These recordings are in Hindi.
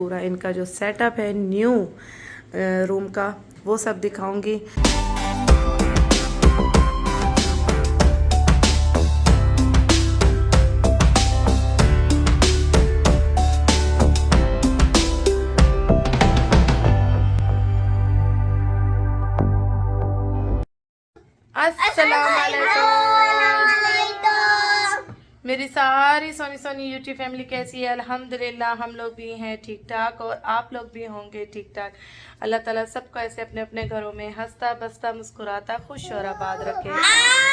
पूरा इनका जो सेटअप है न्यू रूम का वो सब दिखाऊंगी। मेरी सारी सोनी सोनी यूट्यूब फैमिली कैसी है? अल्हम्दुलिल्लाह हम लोग भी हैं ठीक ठाक और आप लोग भी होंगे ठीक ठाक। अल्लाह ताला सबको ऐसे अपने अपने घरों में हंसता बसता मुस्कुराता खुश और आबाद रखे,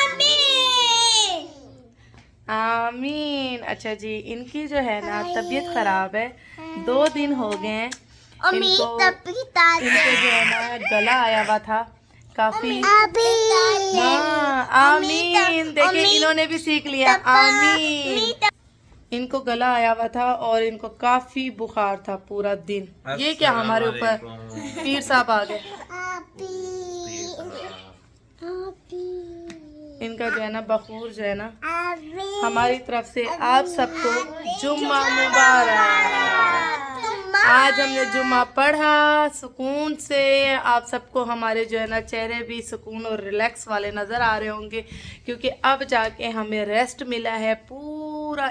आमीन आमीन। अच्छा जी, इनकी जो है ना तबीयत खराब है, 2 दिन हो गए हैं इनको जो है ना गला आया हुआ था काफी। हाँ आमीन, देखिए इन्होंने भी सीख लिया आमीन। इनको गला आया हुआ था और इनको काफी बुखार था पूरा दिन। ये क्या हमारे ऊपर पीर साहब आ गए। इनका जो है ना बखूर जो है ना हमारी तरफ से आप सबको जुम्मा मुबारक। आज हमने जुम्मा पढ़ा सुकून से। आप सबको हमारे जो है ना चेहरे भी सुकून और रिलैक्स वाले नज़र आ रहे होंगे, क्योंकि अब जाके हमें रेस्ट मिला है पूरा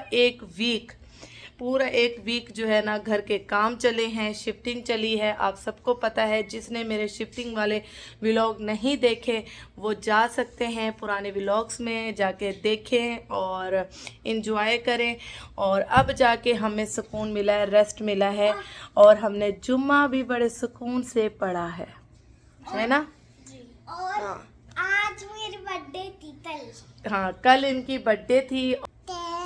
एक वीक जो है ना घर के काम चले हैं, शिफ्टिंग चली है। आप सबको पता है, जिसने मेरे शिफ्टिंग वाले व्लॉग नहीं देखे वो जा सकते हैं पुराने व्लॉग्स में जाके देखें और इन्जॉय करें। और अब जाके हमें सुकून मिला है, रेस्ट मिला है और हमने जुम्मा भी बड़े सुकून से पढ़ा है ना। और आज मेरी बर्थडे थी कल। हाँ कल इनकी बर्थडे थी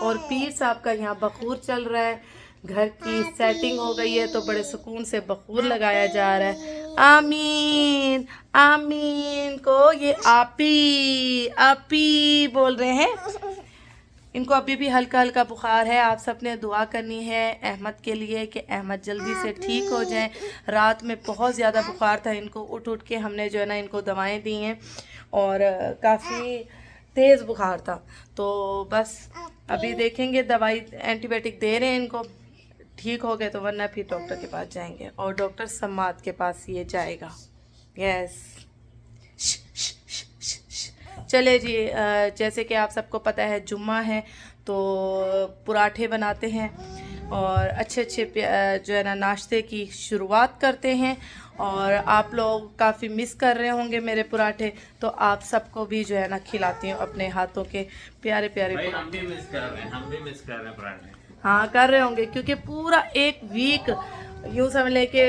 और पीर साहब का यहाँ बखूर चल रहा है। घर की सेटिंग हो गई है तो बड़े सुकून से बखूर लगाया जा रहा है। आमीन आमीन को ये आपी बोल रहे हैं। इनको अभी भी हल्का हल्का बुखार है। आप सबने दुआ करनी है अहमद के लिए कि अहमद जल्दी से ठीक हो जाएं। रात में बहुत ज़्यादा बुखार था इनको, उठ उठ के हमने जो है ना इनको दवाएं दी हैं और काफ़ी तेज़ बुखार था। तो बस अभी देखेंगे, दवाई एंटीबायोटिक दे रहे हैं इनको, ठीक हो गए तो वरना फिर डॉक्टर के पास जाएंगे और डॉक्टर सम्माद के पास ये जाएगा। यस चले जी, जैसे कि आप सबको पता है जुम्मा है तो पराठे बनाते हैं और अच्छे जो है ना नाश्ते की शुरुआत करते हैं। और आप लोग काफ़ी मिस कर रहे होंगे मेरे पराठे, तो आप सबको भी जो है ना खिलाती हूँ अपने हाथों के प्यारे प्यारे पराठे। हम भी मिस कर रहे हैं पराठे। हाँ कर रहे होंगे, क्योंकि पूरा एक वीक यूँ समझ लें कि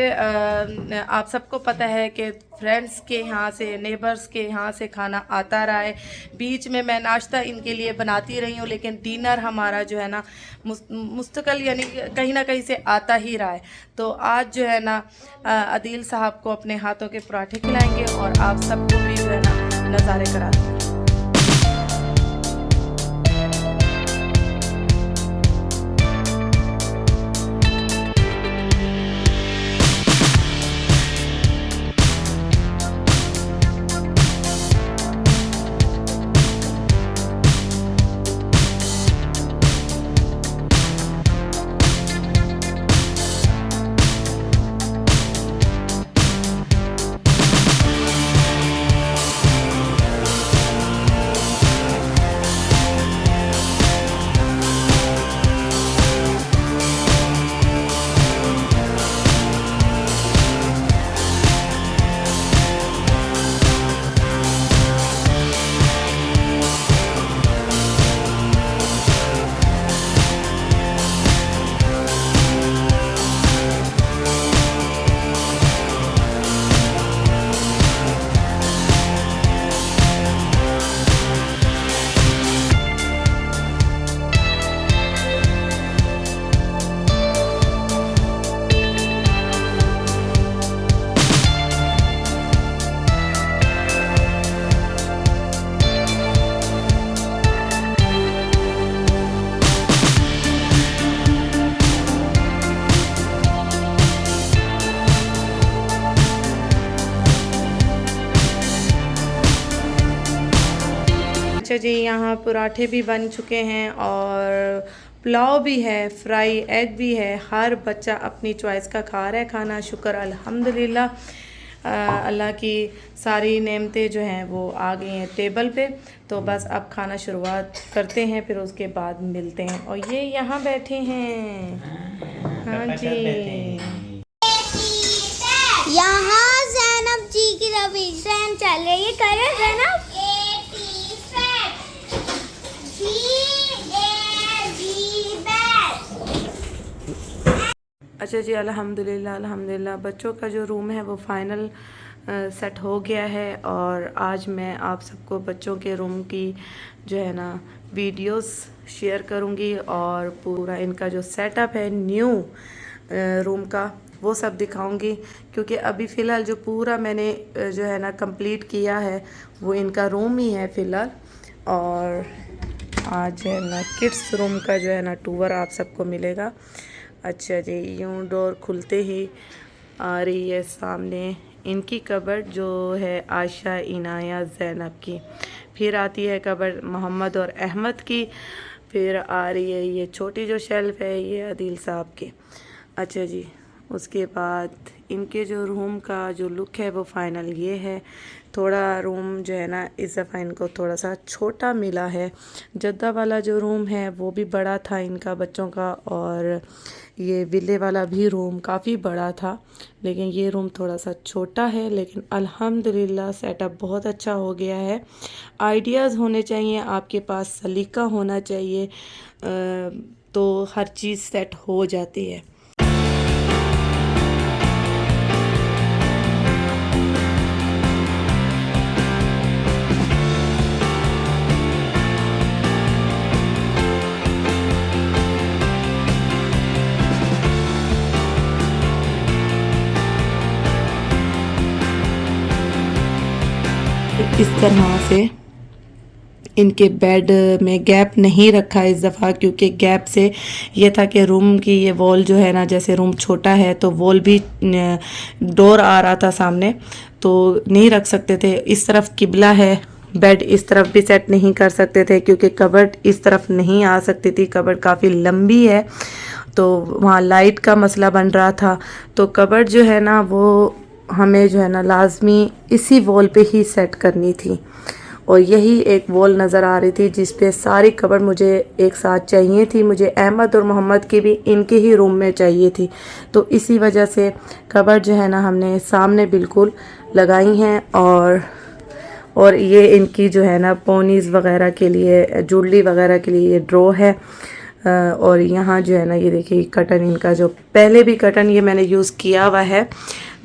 आप सबको पता है कि फ्रेंड्स के यहाँ से, नेबर्स के यहाँ से खाना आता रहा है। बीच में मैं नाश्ता इनके लिए बनाती रही हूँ, लेकिन डिनर हमारा जो है ना मुस्तकिल यानी कहीं ना कहीं से आता ही रहा है। तो आज जो है ना अदील साहब को अपने हाथों के पराठे खिलाएंगे और आप सबको भी जो है ना नज़ारे करा देंगे। अच्छा जी, यहाँ पराठे भी बन चुके हैं और पुलाव भी है, फ्राई एग भी है। हर बच्चा अपनी चॉइस का खा रहा है खाना। शुक्र अल्हम्दुलिल्लाह, अल्लाह की सारी नेमतें जो हैं वो आ गई हैं टेबल पे। तो बस अब खाना शुरुआत करते हैं, फिर उसके बाद मिलते हैं। और ये यहाँ बैठे हैं, हाँ जी। यहाँ ज़ैनब जी की रिवीजन चल रही है। करे ज़ैनब अच्छा जी, अल्हम्दुलिल्लाह अल्हम्दुलिल्लाह बच्चों का जो रूम है वो फाइनल सेट हो गया है। और आज मैं आप सबको बच्चों के रूम की जो है ना वीडियोस शेयर करूंगी और पूरा इनका जो सेटअप है न्यू रूम का वो सब दिखाऊंगी। क्योंकि अभी फ़िलहाल जो पूरा मैंने जो है ना कंप्लीट किया है वो इनका रूम ही है फ़िलहाल। और आज है ना किड्स रूम का जो है ना टूर आप सबको मिलेगा। अच्छा जी, यूँ डोर खुलते ही आ रही है सामने इनकी कबर्ड जो है आयशा, इनाया, ज़ैनब की। फिर आती है कबर्ड मोहम्मद और अहमद की। फिर आ रही है ये छोटी जो शेल्फ है ये अदील साहब की। अच्छा जी, उसके बाद इनके जो रूम का जो लुक है वो फाइनल ये है। थोड़ा रूम जो है ना इस दफ़ा इनको थोड़ा सा छोटा मिला है। जद्दा वाला जो रूम है वो भी बड़ा था इनका बच्चों का, और ये विले वाला भी रूम काफ़ी बड़ा था, लेकिन ये रूम थोड़ा सा छोटा है। लेकिन अल्हम्दुलिल्लाह सेटअप बहुत अच्छा हो गया है। आइडियाज़ होने चाहिए आपके पास, सलीका होना चाहिए, तो हर चीज़ सेट हो जाती है। इस तरह से इनके बेड में गैप नहीं रखा इस दफ़ा, क्योंकि गैप से ये था कि रूम की ये वॉल जो है ना, जैसे रूम छोटा है तो वॉल भी डोर आ रहा था सामने, तो नहीं रख सकते थे। इस तरफ किबला है, बेड इस तरफ भी सेट नहीं कर सकते थे क्योंकि कबर्ड इस तरफ नहीं आ सकती थी। कबर्ड काफ़ी लंबी है तो वहाँ लाइट का मसला बन रहा था। तो कबर्ड जो है ना वो हमें जो है ना लाजमी इसी वॉल पे ही सेट करनी थी। और यही एक वॉल नज़र आ रही थी जिस पे सारी कबर्ड मुझे एक साथ चाहिए थी। मुझे अहमद और मोहम्मद की भी इनके ही रूम में चाहिए थी, तो इसी वजह से कबर्ड जो है ना हमने सामने बिल्कुल लगाई हैं। और ये इनकी जो है ना पोनीज़ वगैरह के लिए, जूडली वगैरह के लिए ये ड्रॉ है। और यहाँ जो है ना ये देखिए कटन इनका, जो पहले भी कटन ये मैंने यूज़ किया हुआ है।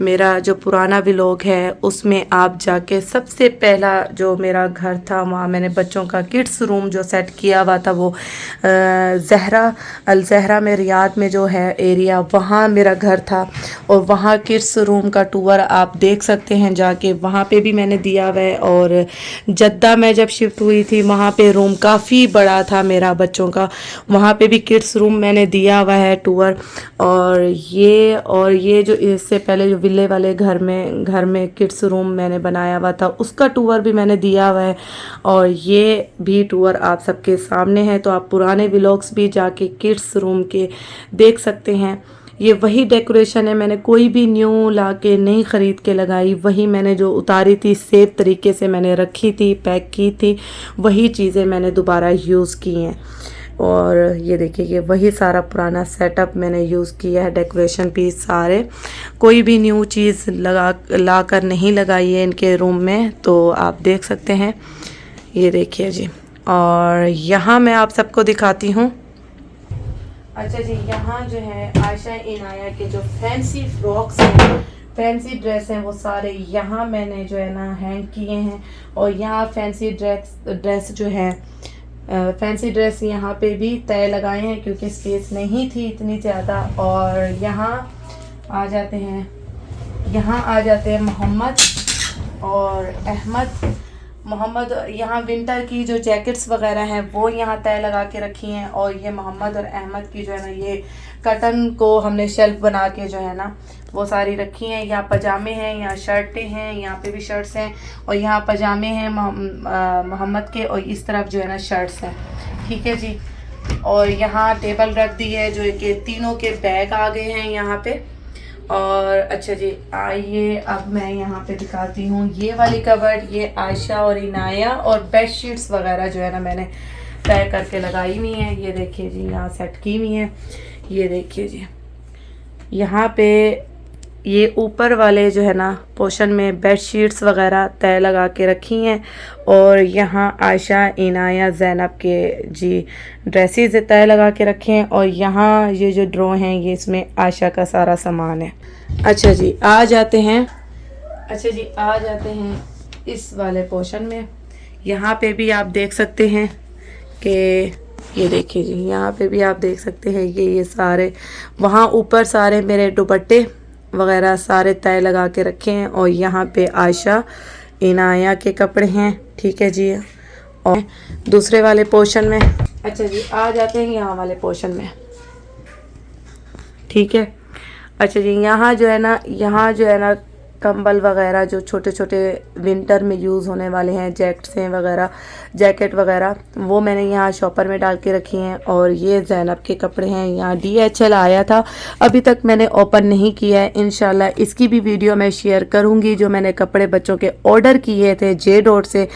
मेरा जो पुराना व्लॉग है उसमें आप जाके, सबसे पहला जो मेरा घर था वहाँ मैंने बच्चों का किड्स रूम जो सेट किया हुआ था वो ज़हरा अल ज़हरा में रियाद में जो है एरिया, वहाँ मेरा घर था। और वहाँ किड्स रूम का टूर आप देख सकते हैं जाके, वहाँ पे भी मैंने दिया हुआ है। और जद्दा में जब शिफ्ट हुई थी वहाँ पे रूम काफ़ी बड़ा था मेरा बच्चों का, वहाँ पे भी किड्स रूम मैंने दिया हुआ है टूर। और ये जो इससे पहले जो विले वाले घर में किड्स रूम मैंने बनाया हुआ था उसका टूर भी मैंने दिया हुआ है। और ये भी टूर आप सबके सामने है, तो आप पुराने व्लॉग्स भी जाके किड्स रूम के देख सकते हैं। ये वही डेकोरेशन है, मैंने कोई भी न्यू ला के नहीं ख़रीद के लगाई, वही मैंने जो उतारी थी सेफ तरीके से मैंने रखी थी, पैक की थी, वही चीज़ें मैंने दोबारा यूज़ की हैं। और ये देखिए ये वही सारा पुराना सेटअप मैंने यूज़ किया है, डेकोरेशन पीस सारे, कोई भी न्यू चीज़ ला कर नहीं लगाई है इनके रूम में, तो आप देख सकते हैं। ये देखिए जी, और यहाँ मैं आप सबको दिखाती हूँ। अच्छा जी, यहाँ जो है आयशा इनाया के जो फैंसी फ्रॉक्स हैं, फैंसी ड्रेस हैं, वो सारे यहाँ मैंने जो है ना हैंग किए हैं। और यहाँ फैंसी ड्रेस जो है फैंसी ड्रेस यहाँ पे भी तय लगाए हैं क्योंकि स्पेस नहीं थी इतनी ज़्यादा। और यहाँ आ जाते हैं मोहम्मद और अहमद। मोहम्मद यहाँ विंटर की जो जैकेट्स वगैरह हैं वो यहाँ तय लगा के रखी हैं। और ये मोहम्मद और अहमद की जो है ना ये कटन को हमने शेल्फ बना के जो है ना वो सारी रखी हैं। यहाँ पजामे हैं, यहाँ शर्टें हैं, यहाँ पे भी शर्ट्स हैं, और यहाँ पजामे हैं मोहम्मद के, और इस तरफ जो है ना शर्ट्स हैं। ठीक है जी, और यहाँ टेबल रख दी है जो कि तीनों के बैग आ गए हैं यहाँ पे। और अच्छा जी, आइए अब मैं यहाँ पे दिखाती हूँ ये वाली कबर्ड। ये आयशा और इनाया और बेड शीट्स वगैरह जो है ना मैंने पैक करके लगाई हुई हैं। ये देखिए जी, यहाँ सेट की हुई हैं। ये देखिए जी, यहाँ पे ये ऊपर वाले जो है ना पोर्शन में बेड शीट्स वगैरह तय लगा के रखी हैं। और यहाँ आयशा, इनाया, ज़ैनब के जी ड्रेसेस तय लगा के रखे हैं। और यहाँ ये जो ड्रॉ हैं ये इसमें आयशा का सारा सामान है। अच्छा जी, आ जाते हैं इस वाले पोर्शन में। यहाँ पे भी आप देख सकते हैं कि ये देखिए जी, यहाँ पे भी आप देख सकते हैं ये सारे वहाँ ऊपर सारे मेरे दुपट्टे वगैरह सारे तय लगा के रखे हैं। और यहाँ पे आयशा, इनाया के कपड़े हैं, ठीक है जी। और दूसरे वाले पोर्शन में अच्छा जी, आ जाते हैं यहाँ वाले पोर्शन में, ठीक है। अच्छा जी, यहाँ जो है ना कंबल वगैरह जो छोटे छोटे विंटर में यूज़ होने वाले हैं, जैकेट वगैरह वो मैंने यहाँ शॉपर में डाल के रखी हैं। और ये ज़ैनब के कपड़े हैं। यहाँ DHL आया था, अभी तक मैंने ओपन नहीं किया है। इंशाल्लाह इसकी भी वीडियो मैं शेयर करूँगी। जो मैंने कपड़े बच्चों के ऑर्डर किए थे J.Dot से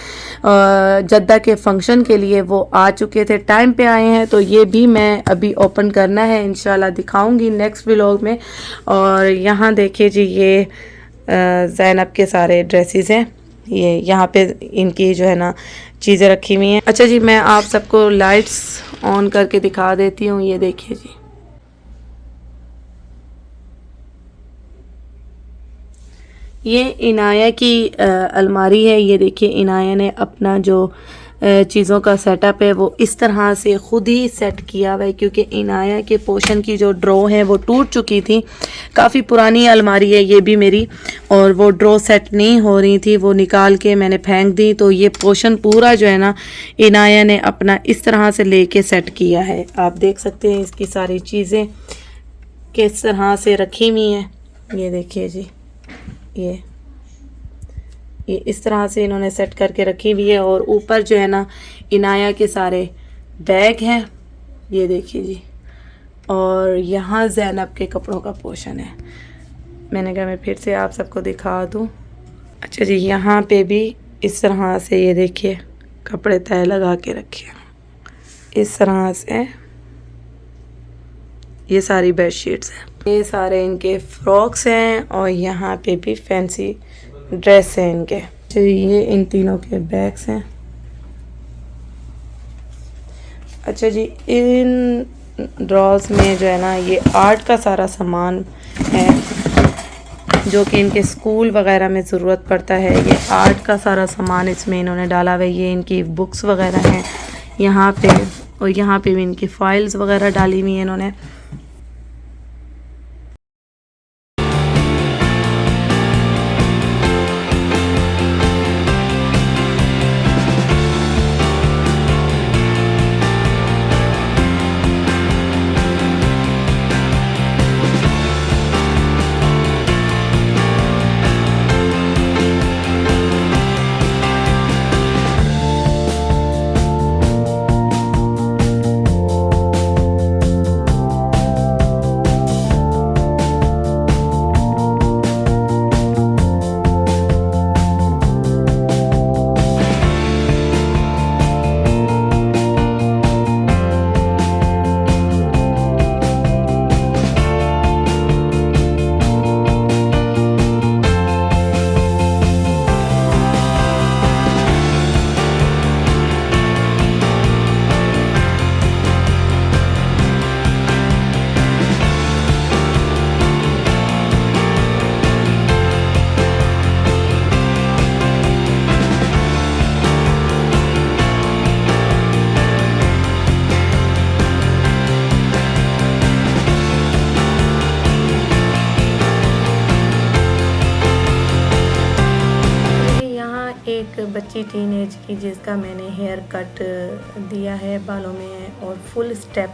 जद्दा के फंक्शन के लिए, वो आ चुके थे, टाइम पे आए हैं। तो ये भी मैं अभी ओपन करना है, इंशाल्लाह दिखाऊँगी नेक्स्ट व्लॉग में। और यहाँ देखिए जी, ये ज़ैनब के सारे ड्रेसेस हैं। ये यहाँ पे इनकी जो है ना चीज़ें रखी हुई हैं। अच्छा जी, मैं आप सबको लाइट्स ऑन करके दिखा देती हूँ। ये देखिए जी, ये इनाया की अलमारी है। ये देखिए, इनाया ने अपना जो चीज़ों का सेटअप है वो इस तरह से ख़ुद ही सेट किया हुआ है, क्योंकि इनाया के पोर्शन की जो ड्रॉ है वो टूट चुकी थी। काफ़ी पुरानी अलमारी है ये भी मेरी, और वो ड्रॉ सेट नहीं हो रही थी, वो निकाल के मैंने फेंक दी। तो ये पोर्शन पूरा जो है ना इनाया ने अपना इस तरह से लेके सेट किया है। आप देख सकते हैं इसकी सारी चीज़ें किस तरह से रखी हुई हैं। ये देखिए जी, ये इस तरह से इन्होंने सेट करके रखी हुई है। और ऊपर जो है ना इनाया के सारे बैग हैं, ये देखिए जी। और यहाँ ज़ैनब के कपड़ों का पोर्शन है। मैंने कहा मैं फिर से आप सबको दिखा दूँ। अच्छा जी, यहाँ पे भी इस तरह से ये देखिए कपड़े तय लगा के रखे हैं इस तरह से। ये सारी बेड शीट्स हैं, ये सारे इनके फ्रॉक्स हैं। और यहाँ पे भी फैंसी ड्रेस है इनके। तो ये इन तीनों के बैग्स हैं। अच्छा जी, इन ड्रॉज में जो है ना ये आर्ट का सारा सामान है जो कि इनके स्कूल वगैरह में ज़रूरत पड़ता है। ये आर्ट का सारा सामान इसमें इन्होंने डाला हुआ है। ये इनकी बुक्स वगैरह हैं यहाँ पे, और यहाँ पे भी इनकी फाइल्स वगैरह डाली हुई हैं इन्होंने। बच्ची टीन एज की जिसका मैंने हेयर कट दिया है बालों में और फुल स्टेप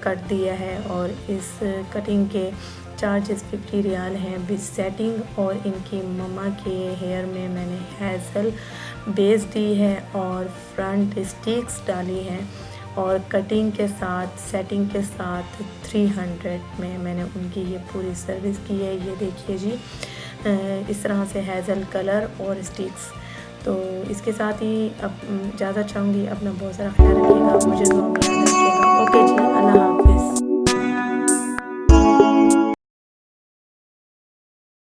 कट दिया है। और इस कटिंग के चार्जेस 50 रियाल हैं विद सेटिंग। और इनकी मम्मा के हेयर में मैंने हेज़ल बेस दी है और फ्रंट स्टिक्स डाली हैं। और कटिंग के साथ सेटिंग के साथ 300 में मैंने उनकी ये पूरी सर्विस की है। ये देखिए जी, इस तरह से हेज़ल कलर और स्टिक्स। तो इसके साथ ही अब इजाज़त चाहूँगी। अपना बहुत सारा ख्याल रखिएगा, मुझे दुआ में याद रखिएगा। ओके जी, अल्लाह हाफ़िज़।